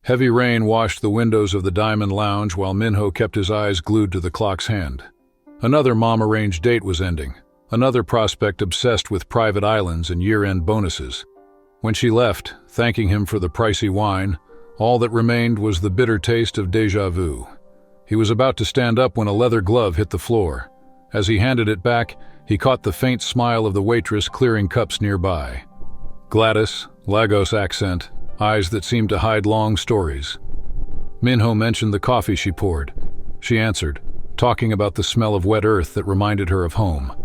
Heavy rain washed the windows of the Diamond Lounge while Minho kept his eyes glued to the clock's hand. Another mom-arranged date was ending, another prospect obsessed with private islands and year-end bonuses. When she left, thanking him for the pricey wine, all that remained was the bitter taste of déjà vu. He was about to stand up when a leather glove hit the floor. As he handed it back, he caught the faint smile of the waitress clearing cups nearby. Gladys, Lagos accent, eyes that seemed to hide long stories. Minho mentioned the coffee she poured. She answered, talking about the smell of wet earth that reminded her of home.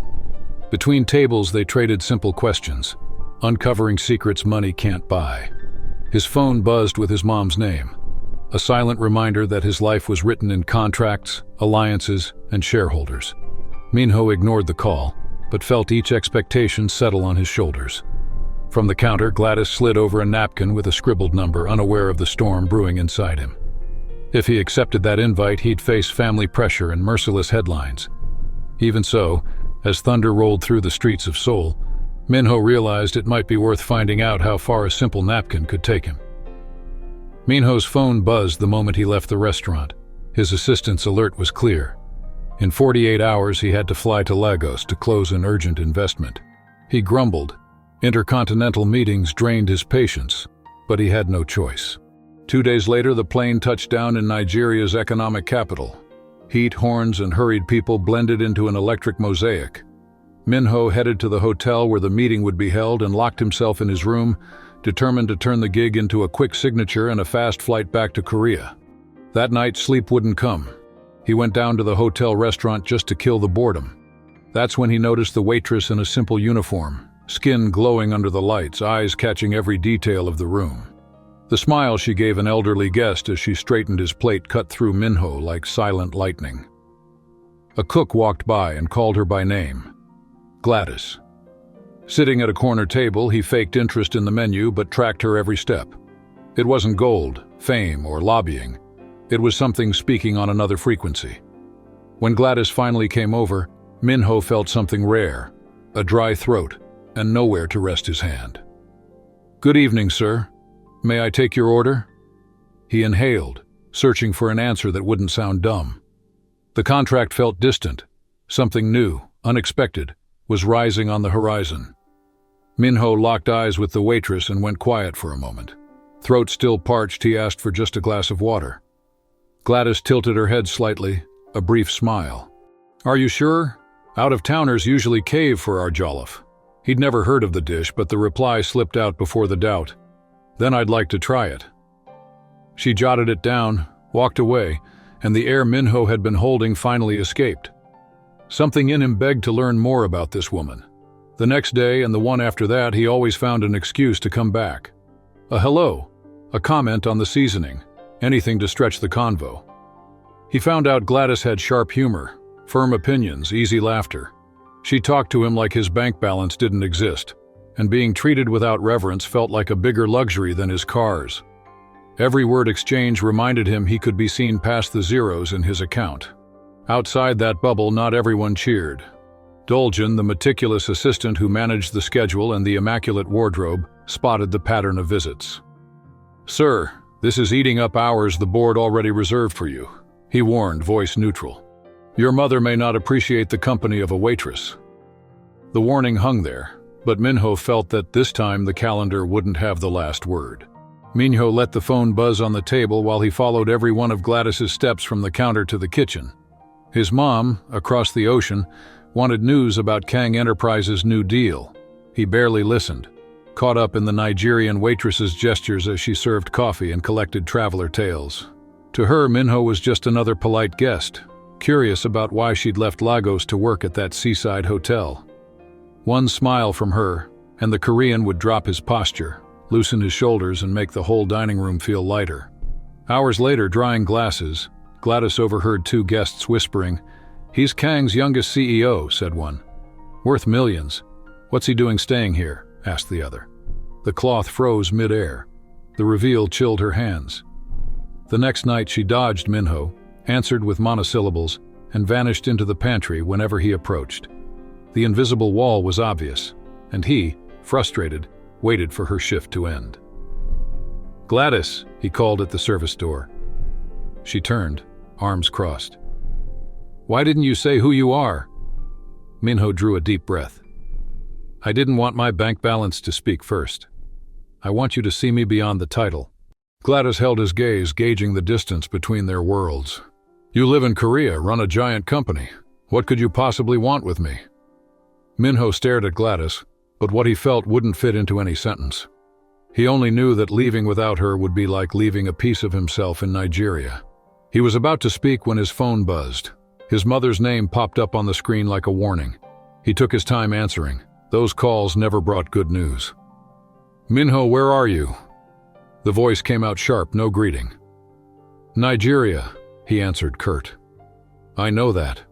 Between tables they traded simple questions, uncovering secrets money can't buy. His phone buzzed with his mom's name, a silent reminder that his life was written in contracts, alliances, and shareholders. Minho ignored the call, but felt each expectation settle on his shoulders. From the counter, Gladys slid over a napkin with a scribbled number, unaware of the storm brewing inside him. If he accepted that invite, he'd face family pressure and merciless headlines. Even so, as thunder rolled through the streets of Seoul, Minho realized it might be worth finding out how far a simple napkin could take him. Minho's phone buzzed the moment he left the restaurant. His assistant's alert was clear. In 48 hours, he had to fly to Lagos to close an urgent investment. He grumbled. Intercontinental meetings drained his patience, but he had no choice. 2 days later, the plane touched down in Nigeria's economic capital. Heat, horns, and hurried people blended into an electric mosaic. Minho headed to the hotel where the meeting would be held and locked himself in his room, determined to turn the gig into a quick signature and a fast flight back to Korea. That night, sleep wouldn't come. He went down to the hotel restaurant just to kill the boredom. That's when he noticed the waitress in a simple uniform, skin glowing under the lights, eyes catching every detail of the room. The smile she gave an elderly guest as she straightened his plate cut through Minho like silent lightning. A cook walked by and called her by name. Gladys. Sitting at a corner table, he faked interest in the menu but tracked her every step. It wasn't gold, fame, or lobbying. It was something speaking on another frequency. When Gladys finally came over, Minho felt something rare, a dry throat, and nowhere to rest his hand. "Good evening, sir. May I take your order?" He inhaled, searching for an answer that wouldn't sound dumb. The contract felt distant. Something new, unexpected, was rising on the horizon. Minho locked eyes with the waitress and went quiet for a moment. Throat still parched, he asked for just a glass of water. Gladys tilted her head slightly, a brief smile. "Are you sure? Out-of-towners usually cave for our jollof." He'd never heard of the dish, but the reply slipped out before the doubt. "Then I'd like to try it." She jotted it down, walked away, and the air Minho had been holding finally escaped. Something in him begged to learn more about this woman. The next day and the one after that, he always found an excuse to come back. A hello, a comment on the seasoning, anything to stretch the convo. He found out Gladys had sharp humor, firm opinions, easy laughter. She talked to him like his bank balance didn't exist, and being treated without reverence felt like a bigger luxury than his cars. Every word exchange reminded him he could be seen past the zeros in his account. Outside that bubble, not everyone cheered. Dolgen, the meticulous assistant who managed the schedule and the immaculate wardrobe, spotted the pattern of visits. "Sir, this is eating up hours the board already reserved for you," he warned, voice neutral. "Your mother may not appreciate the company of a waitress." The warning hung there, but Minho felt that this time the calendar wouldn't have the last word. Minho let the phone buzz on the table while he followed every one of Gladys's steps from the counter to the kitchen. His mom, across the ocean, wanted news about Kang Enterprises' new deal. He barely listened, caught up in the Nigerian waitress's gestures as she served coffee and collected traveler tales. To her, Minho was just another polite guest, curious about why she'd left Lagos to work at that seaside hotel. One smile from her, and the Korean would drop his posture, loosen his shoulders, and make the whole dining room feel lighter. Hours later, drying glasses, Gladys overheard two guests whispering, "He's Kang's youngest CEO," said one. "Worth millions. What's he doing staying here?" asked the other. The cloth froze mid-air. The reveal chilled her hands. The next night she dodged Minho, answered with monosyllables, and vanished into the pantry whenever he approached. The invisible wall was obvious, and he, frustrated, waited for her shift to end. "Gladys," he called at the service door. She turned, arms crossed. "Why didn't you say who you are?" Minho drew a deep breath. "I didn't want my bank balance to speak first. I want you to see me beyond the title." Gladys held his gaze, gauging the distance between their worlds. "You live in Korea, run a giant company. What could you possibly want with me?" Minho stared at Gladys, but what he felt wouldn't fit into any sentence. He only knew that leaving without her would be like leaving a piece of himself in Nigeria. He was about to speak when his phone buzzed. His mother's name popped up on the screen like a warning. He took his time answering. Those calls never brought good news. "Minho, where are you?" The voice came out sharp, no greeting. "Nigeria," he answered, curt. "I know that.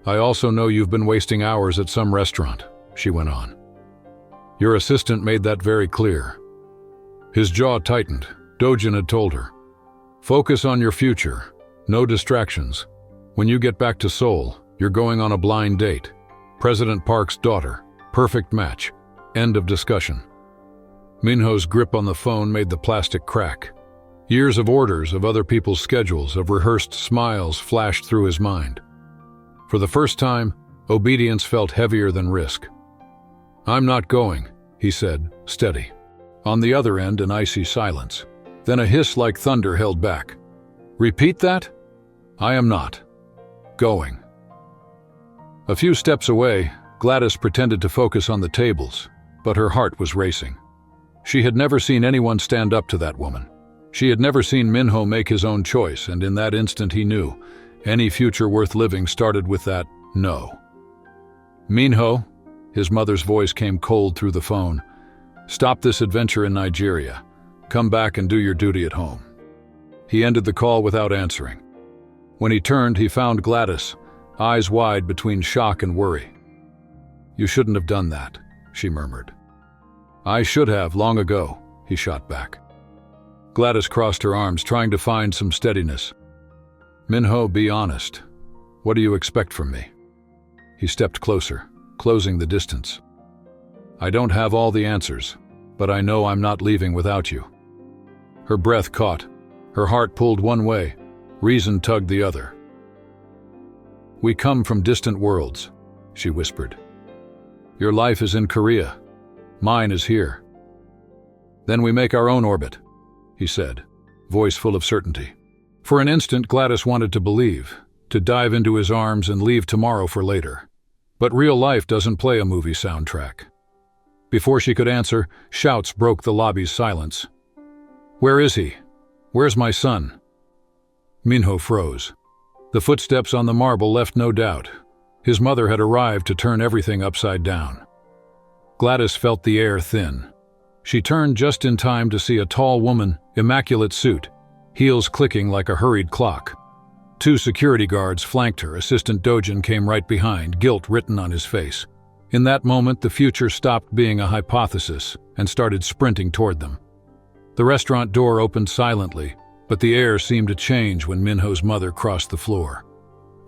I also know you've been wasting hours at some restaurant," she went on. "Your assistant made that very clear." His jaw tightened. Dojin had told her, "Focus on your future. No distractions. When you get back to Seoul, you're going on a blind date. President Park's daughter. Perfect match. End of discussion." Minho's grip on the phone made the plastic crack. Years of orders, of other people's schedules, of rehearsed smiles flashed through his mind. For the first time, obedience felt heavier than risk. "I'm not going," he said, steady. On the other end, an icy silence. Then a hiss like thunder held back. "Repeat that?" "I am not going." A few steps away, Gladys pretended to focus on the tables, but her heart was racing. She had never seen anyone stand up to that woman. She had never seen Minho make his own choice, and in that instant he knew any future worth living started with that no. "Minho," his mother's voice came cold through the phone, "stop this adventure in Nigeria. Come back and do your duty at home." He ended the call without answering. When he turned, he found Gladys, eyes wide between shock and worry. "You shouldn't have done that," she murmured. "I should have, long ago," he shot back. Gladys crossed her arms, trying to find some steadiness. "Minho, be honest. What do you expect from me?" He stepped closer, closing the distance. "I don't have all the answers, but I know I'm not leaving without you." Her breath caught. Her heart pulled one way. Reason tugged the other. "We come from distant worlds," she whispered. "Your life is in Korea. Mine is here. Then we make our own orbit," he said, voice full of certainty. For an instant, Gladys wanted to believe, to dive into his arms and leave tomorrow for later. But real life doesn't play a movie soundtrack. Before she could answer, shouts broke the lobby's silence. "Where is he? Where's my son?" Minho froze. The footsteps on the marble left no doubt. His mother had arrived to turn everything upside down. Gladys felt the air thin. She turned just in time to see a tall woman, immaculate suit, heels clicking like a hurried clock. Two security guards flanked her. Assistant Dojin came right behind, guilt written on his face. In that moment, the future stopped being a hypothesis and started sprinting toward them. The restaurant door opened silently, but the air seemed to change when Minho's mother crossed the floor.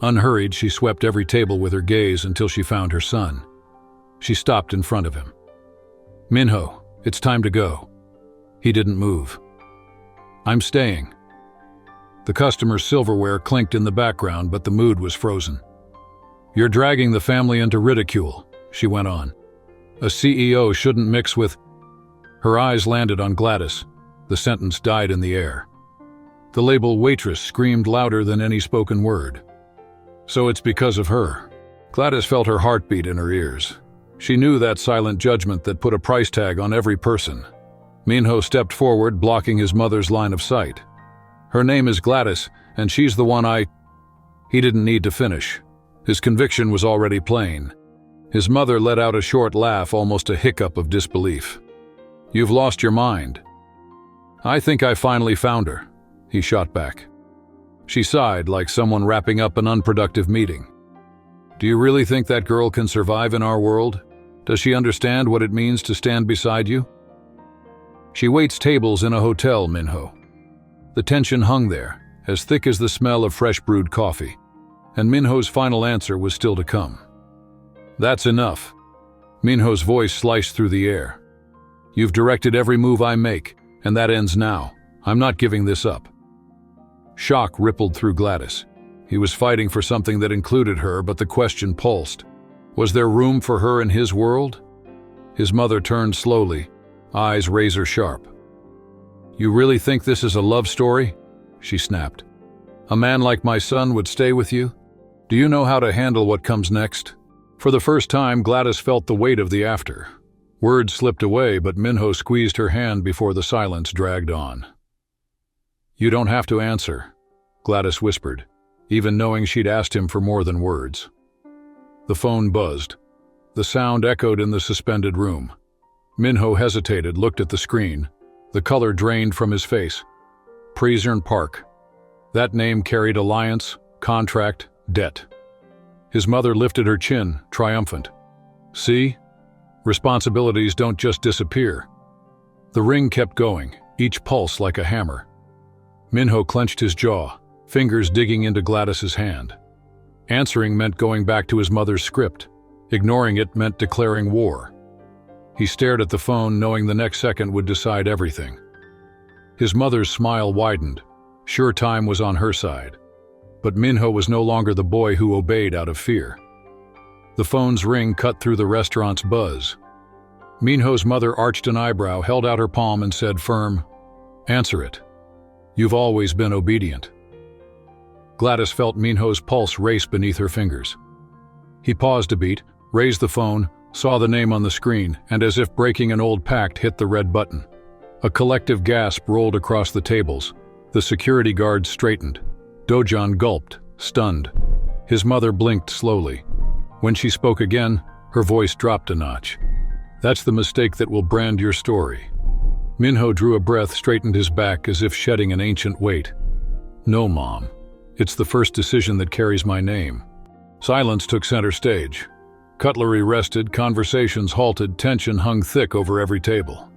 Unhurried, she swept every table with her gaze until she found her son. She stopped in front of him. "Minho, it's time to go." He didn't move. "I'm staying." The customer's silverware clinked in the background, but the mood was frozen. "You're dragging the family into ridicule," she went on. "A CEO shouldn't mix with—" Her eyes landed on Gladys. The sentence died in the air. The label waitress screamed louder than any spoken word. "So it's because of her." Gladys felt her heartbeat in her ears. She knew that silent judgment that put a price tag on every person. Minho stepped forward, blocking his mother's line of sight. "Her name is Gladys, and she's the one I—" He didn't need to finish. His conviction was already plain. His mother let out a short laugh, almost a hiccup of disbelief. "You've lost your mind." "I think I finally found her," he shot back. She sighed like someone wrapping up an unproductive meeting. "Do you really think that girl can survive in our world? Does she understand what it means to stand beside you?" "She waits tables in a hotel, Minho." The tension hung there, as thick as the smell of fresh brewed coffee, and Minho's final answer was still to come. "That's enough." Minho's voice sliced through the air. "You've directed every move I make, and that ends now. I'm not giving this up. Shock rippled through Gladys. He was fighting for something that included her, but the question pulsed. Was there room for her in his world? His mother turned slowly, eyes razor sharp. You really think this is a love story? She snapped. A man like my son would stay with you? Do you know how to handle what comes next? For the first time, Gladys felt the weight of the after. Words slipped away, but Minho squeezed her hand before the silence dragged on. You don't have to answer, Gladys whispered, even knowing she'd asked him for more than words. The phone buzzed. The sound echoed in the suspended room. Minho hesitated, looked at the screen. The color drained from his face. Prizren Park. That name carried alliance, contract, debt. His mother lifted her chin, triumphant. See? Responsibilities don't just disappear. The ring kept going, each pulse like a hammer. Minho clenched his jaw, fingers digging into Gladys's hand. Answering meant going back to his mother's script. Ignoring it meant declaring war. He stared at the phone, knowing the next second would decide everything. His mother's smile widened. Sure, time was on her side. But Minho was no longer the boy who obeyed out of fear. The phone's ring cut through the restaurant's buzz. Minho's mother arched an eyebrow, held out her palm and said firm, "Answer it. You've always been obedient." Gladys felt Minho's pulse race beneath her fingers. He paused a beat, raised the phone, saw the name on the screen, and as if breaking an old pact, hit the red button. A collective gasp rolled across the tables. The security guards straightened. Dojan gulped, stunned. His mother blinked slowly. When she spoke again, her voice dropped a notch. That's the mistake that will brand your story. Minho drew a breath, straightened his back as if shedding an ancient weight. No, Mom. It's the first decision that carries my name. Silence took center stage. Cutlery rested, conversations halted, tension hung thick over every table.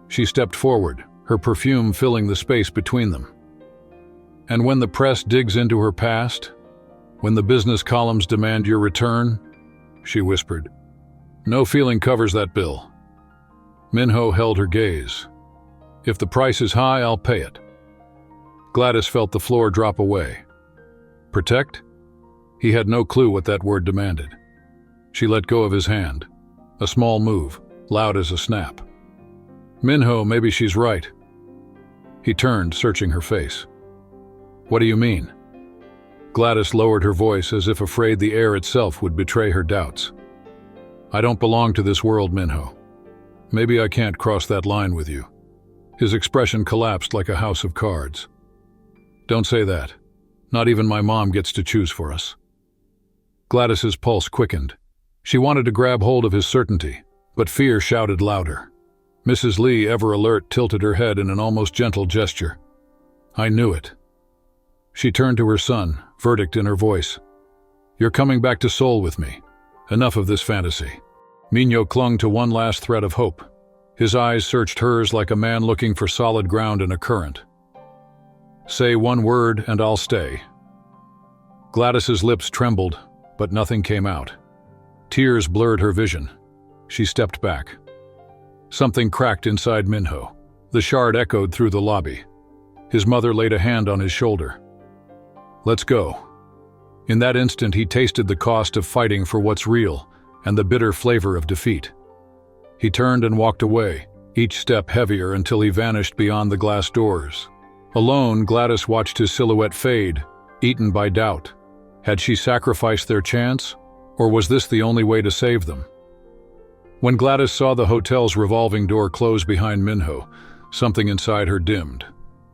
She stepped forward, her perfume filling the space between them. And when the press digs into her past, when the business columns demand your return, she whispered, no feeling covers that bill. Minho held her gaze. If the price is high, I'll pay it. Gladys felt the floor drop away. Protect? He had no clue what that word demanded. She let go of his hand. A small move, loud as a snap. Minho, maybe she's right. He turned, searching her face. What do you mean? Gladys lowered her voice as if afraid the air itself would betray her doubts. I don't belong to this world, Minho. Maybe I can't cross that line with you. His expression collapsed like a house of cards. Don't say that. Not even my mom gets to choose for us. Gladys's pulse quickened. She wanted to grab hold of his certainty, but fear shouted louder. Mrs. Lee, ever alert, tilted her head in an almost gentle gesture. I knew it. She turned to her son, verdict in her voice. You're coming back to Seoul with me. Enough of this fantasy. Minho clung to one last thread of hope. His eyes searched hers like a man looking for solid ground in a current. Say one word and I'll stay. Gladys's lips trembled, but nothing came out. Tears blurred her vision. She stepped back. Something cracked inside Minho. The shard echoed through the lobby. His mother laid a hand on his shoulder. Let's go. In that instant, he tasted the cost of fighting for what's real and the bitter flavor of defeat. He turned and walked away, each step heavier until he vanished beyond the glass doors. Alone, Gladys watched his silhouette fade, eaten by doubt. Had she sacrificed their chance, or was this the only way to save them? When Gladys saw the hotel's revolving door close behind Minho, something inside her dimmed.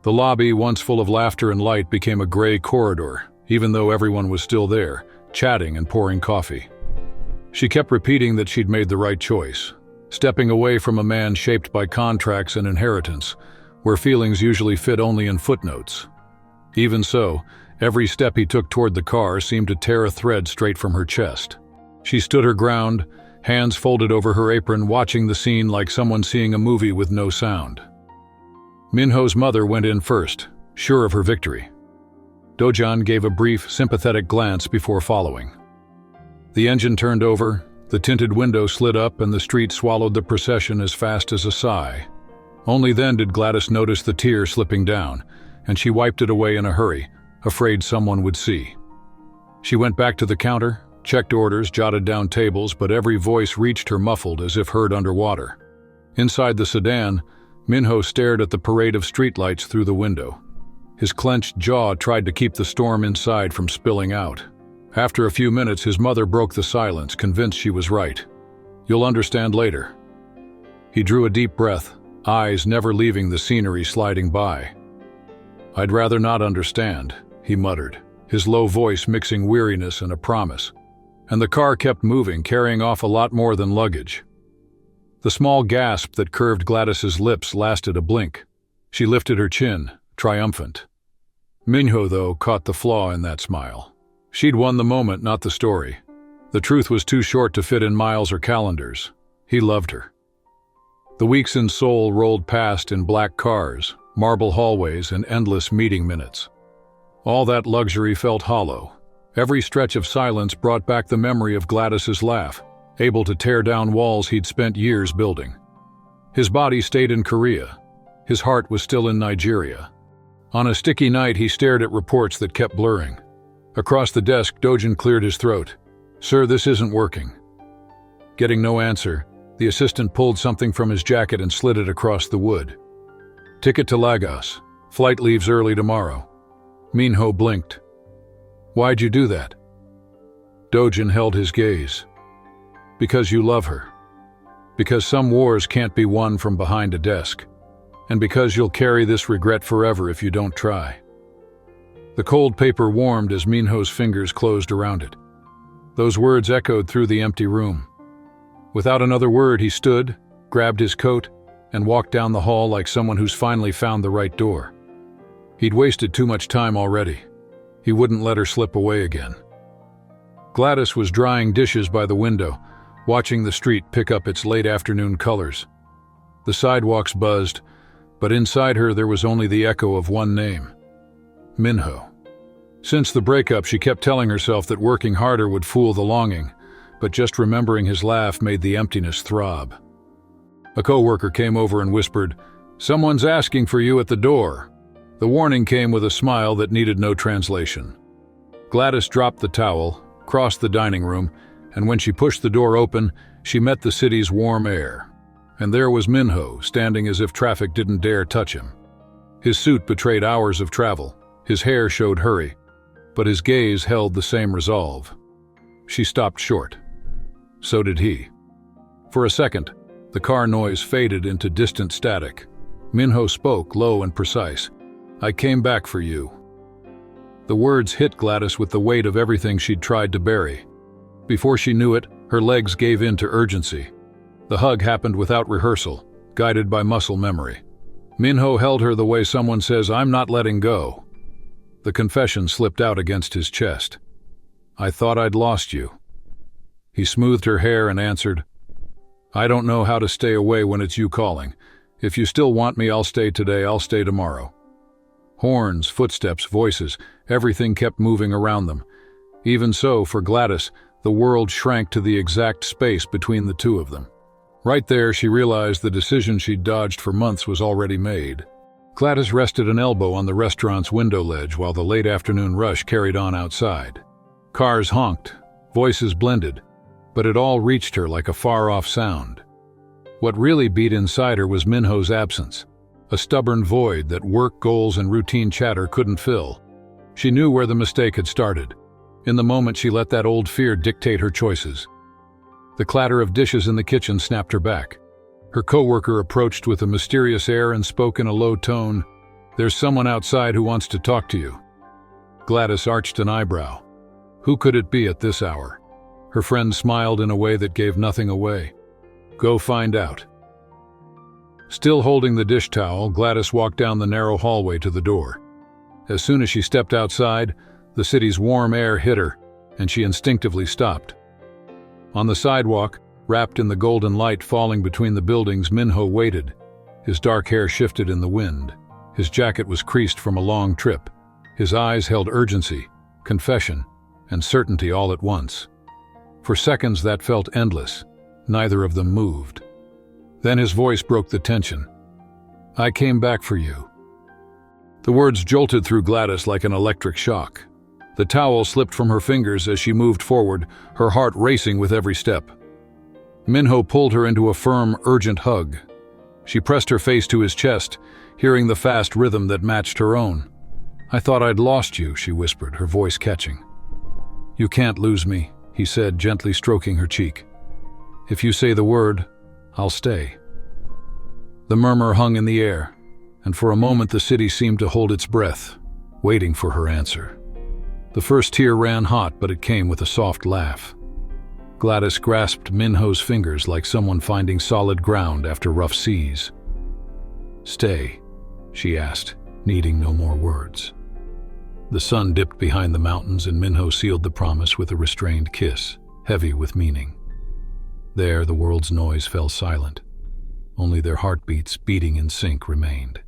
The lobby, once full of laughter and light, became a gray corridor, even though everyone was still there, chatting and pouring coffee. She kept repeating that she'd made the right choice, stepping away from a man shaped by contracts and inheritance, where feelings usually fit only in footnotes. Even so, every step he took toward the car seemed to tear a thread straight from her chest. She stood her ground, hands folded over her apron, watching the scene like someone seeing a movie with no sound. Minho's mother went in first, sure of her victory. Dojan gave a brief, sympathetic glance before following. The engine turned over, the tinted window slid up, and the street swallowed the procession as fast as a sigh. Only then did Gladys notice the tear slipping down, and she wiped it away in a hurry, afraid someone would see. She went back to the counter, checked orders, jotted down tables, but every voice reached her muffled as if heard underwater. Inside the sedan, Minho stared at the parade of streetlights through the window. His clenched jaw tried to keep the storm inside from spilling out. After a few minutes, his mother broke the silence, convinced she was right. "You'll understand later." He drew a deep breath, eyes never leaving the scenery sliding by. "I'd rather not understand," he muttered, his low voice mixing weariness and a promise. And the car kept moving, carrying off a lot more than luggage. The small gasp that curved Gladys's lips lasted a blink. She lifted her chin, triumphant. Minho, though, caught the flaw in that smile. She'd won the moment, not the story. The truth was too short to fit in miles or calendars. He loved her. The weeks in Seoul rolled past in black cars, marble hallways, and endless meeting minutes. All that luxury felt hollow. Every stretch of silence brought back the memory of Gladys's laugh, able to tear down walls he'd spent years building. His body stayed in Korea. His heart was still in Nigeria. On a sticky night, he stared at reports that kept blurring. Across the desk, Dojin cleared his throat. "Sir, this isn't working." Getting no answer, the assistant pulled something from his jacket and slid it across the wood. "Ticket to Lagos. Flight leaves early tomorrow." Minho blinked. "Why'd you do that?" Dojin held his gaze. "Because you love her. Because some wars can't be won from behind a desk. And because you'll carry this regret forever if you don't try." The cold paper warmed as Minho's fingers closed around it. Those words echoed through the empty room. Without another word, he stood, grabbed his coat, and walked down the hall like someone who's finally found the right door. He'd wasted too much time already. He wouldn't let her slip away again. Gladys was drying dishes by the window, watching the street pick up its late afternoon colors. The sidewalks buzzed, but inside her there was only the echo of one name: Minho. Since the breakup, she kept telling herself that working harder would fool the longing, but just remembering his laugh made the emptiness throb. A coworker came over and whispered, "Someone's asking for you at the door." The warning came with a smile that needed no translation. Gladys dropped the towel, crossed the dining room, and when she pushed the door open, she met the city's warm air. And there was Minho, standing as if traffic didn't dare touch him. His suit betrayed hours of travel. His hair showed hurry, but his gaze held the same resolve. She stopped short. So did he. For a second, the car noise faded into distant static. Minho spoke, low and precise. "I came back for you." The words hit Gladys with the weight of everything she'd tried to bury. Before she knew it, her legs gave in to urgency. The hug happened without rehearsal, guided by muscle memory. Minho held her the way someone says, "I'm not letting go." The confession slipped out against his chest. "I thought I'd lost you." He smoothed her hair and answered, "I don't know how to stay away when it's you calling. If you still want me, I'll stay today, I'll stay tomorrow." Horns, footsteps, voices, everything kept moving around them. Even so, for Gladys, the world shrank to the exact space between the two of them. Right there, she realized the decision she'd dodged for months was already made. Gladys rested an elbow on the restaurant's window ledge while the late afternoon rush carried on outside. Cars honked, voices blended, but it all reached her like a far-off sound. What really beat inside her was Minho's absence, a stubborn void that work, goals, and routine chatter couldn't fill. She knew where the mistake had started. In the moment, she let that old fear dictate her choices. The clatter of dishes in the kitchen snapped her back. Her coworker approached with a mysterious air and spoke in a low tone, "There's someone outside who wants to talk to you." Gladys arched an eyebrow. Who could it be at this hour? Her friend smiled in a way that gave nothing away. "Go find out." Still holding the dish towel, Gladys walked down the narrow hallway to the door. As soon as she stepped outside, the city's warm air hit her, and she instinctively stopped. On the sidewalk, wrapped in the golden light falling between the buildings, Minho waited. His dark hair shifted in the wind. His jacket was creased from a long trip. His eyes held urgency, confession, and certainty all at once. For seconds that felt endless. Neither of them moved. Then his voice broke the tension. I came back for you." The words jolted through Gladys like an electric shock. The towel slipped from her fingers as she moved forward, her heart racing with every step. Minho pulled her into a firm, urgent hug. She pressed her face to his chest, hearing the fast rhythm that matched her own. "I thought I'd lost you," she whispered, her voice catching. "You can't lose me," he said, gently stroking her cheek. "If you say the word, I'll stay." The murmur hung in the air, and for a moment the city seemed to hold its breath, waiting for her answer. The first tear ran hot, but it came with a soft laugh. Gladys grasped Minho's fingers like someone finding solid ground after rough seas. "Stay," she asked, needing no more words. The sun dipped behind the mountains and Minho sealed the promise with a restrained kiss, heavy with meaning. There, the world's noise fell silent. Only their heartbeats, beating in sync, remained.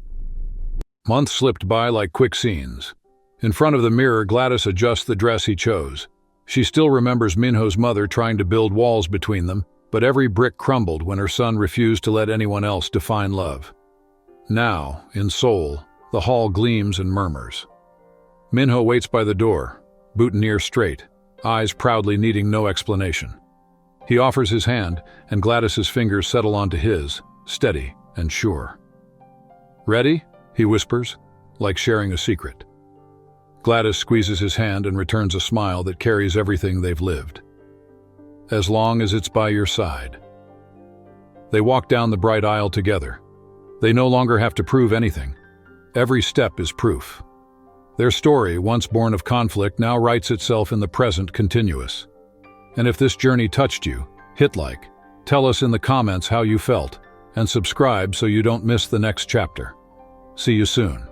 Months slipped by like quick scenes. In front of the mirror, Gladys adjusts the dress he chose. She still remembers Minho's mother trying to build walls between them, but every brick crumbled when her son refused to let anyone else define love. Now, in Seoul, the hall gleams and murmurs. Minho waits by the door, boutonniere straight, eyes proudly needing no explanation. He offers his hand, and Gladys's fingers settle onto his, steady and sure. "Ready?" he whispers, like sharing a secret. Gladys squeezes his hand and returns a smile that carries everything they've lived. "As long as it's by your side." They walk down the bright aisle together. They no longer have to prove anything. Every step is proof. Their story, once born of conflict, now writes itself in the present continuous. And if this journey touched you, hit like, tell us in the comments how you felt, and subscribe so you don't miss the next chapter. See you soon.